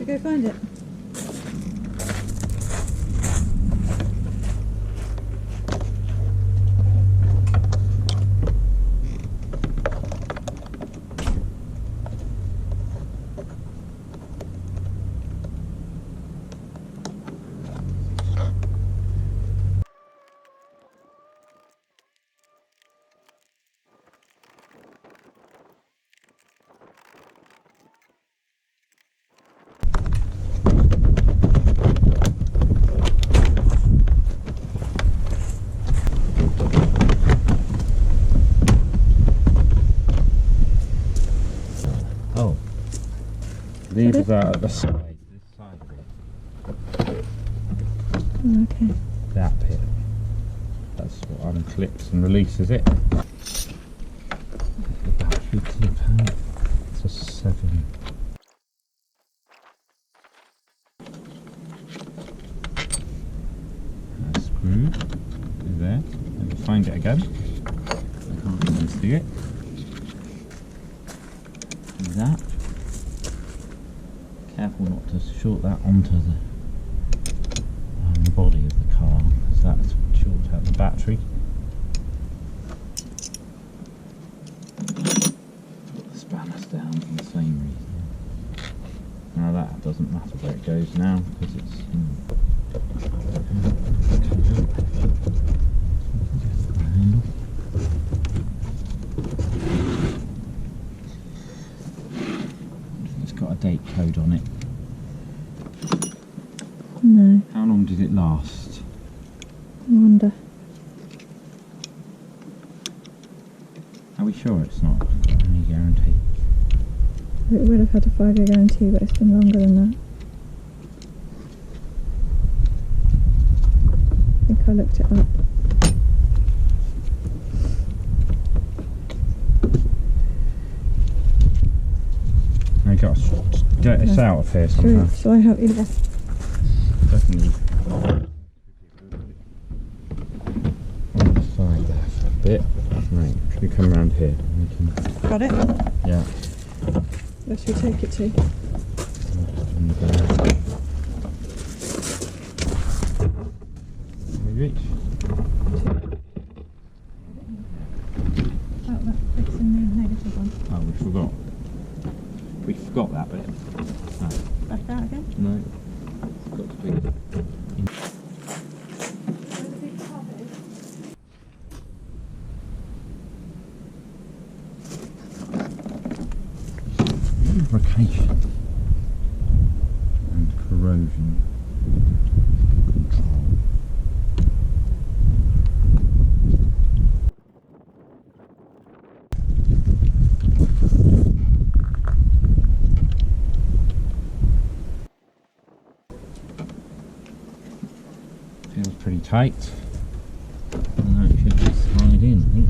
we go find it? Oh, these are at the side, this side bit. Oh, okay. That bit. That's what unclips and releases it. The battery clip out. It's a 7. That's screwed. Go there. Let me find it again. I can't even see it. Do that. Careful not to short that onto the body of the car, because that's short out the battery. Put the spanners down for the same reason. Now that doesn't matter where it goes now, because it's it's got a date code on it. No. How long did it last? I wonder. Are we sure it's not got any guarantee? It would have had a 5-year guarantee, but it's been longer than that. I think I looked it up. I got to get this out of here somehow. Shall I help you? Yes. Definitely. On the side there for a bit. Right, should we come around here? We can... Got it? Yeah. Where should we take it to? Can we reach? Oh, that's fixing the negative one. Oh, we forgot. We forgot that bit. No. Back out again? No. It's got to be. Lubrication and corrosion control. Feels pretty tight. And that should just slide in, I think.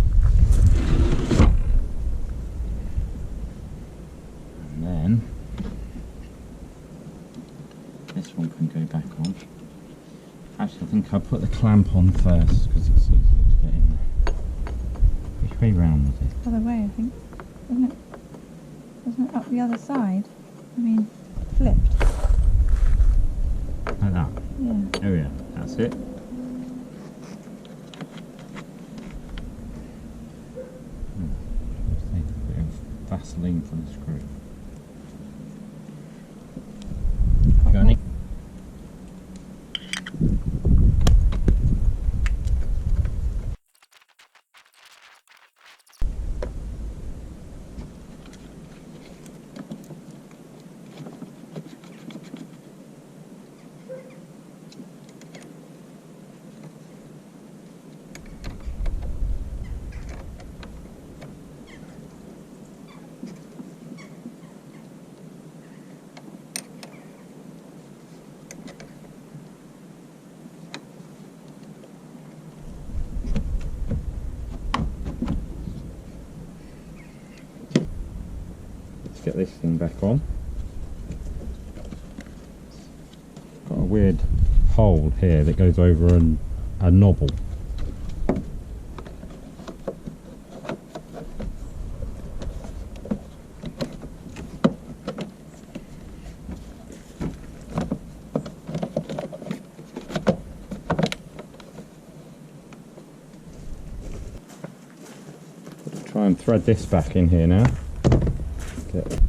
And then this one can go back on. Actually, I think I'll put the clamp on first because it's easier to get in there. Which way round was it? Other way, I think. Isn't it? Isn't it up the other side? I mean, flipped. Like that? Yeah. Oh yeah, that's it. Just take a bit of Vaseline for the screw. Got any? Get this thing back on. Got a weird hole here that goes over a knobble. and thread this back in here now. Get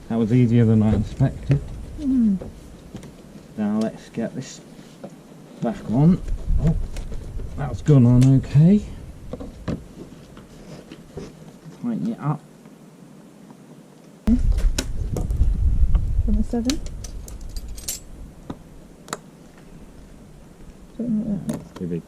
That was easier than I expected. Now let's get this back on. Oh, that's gone on okay. Tighten it up. From a 7. Something like that. Too big.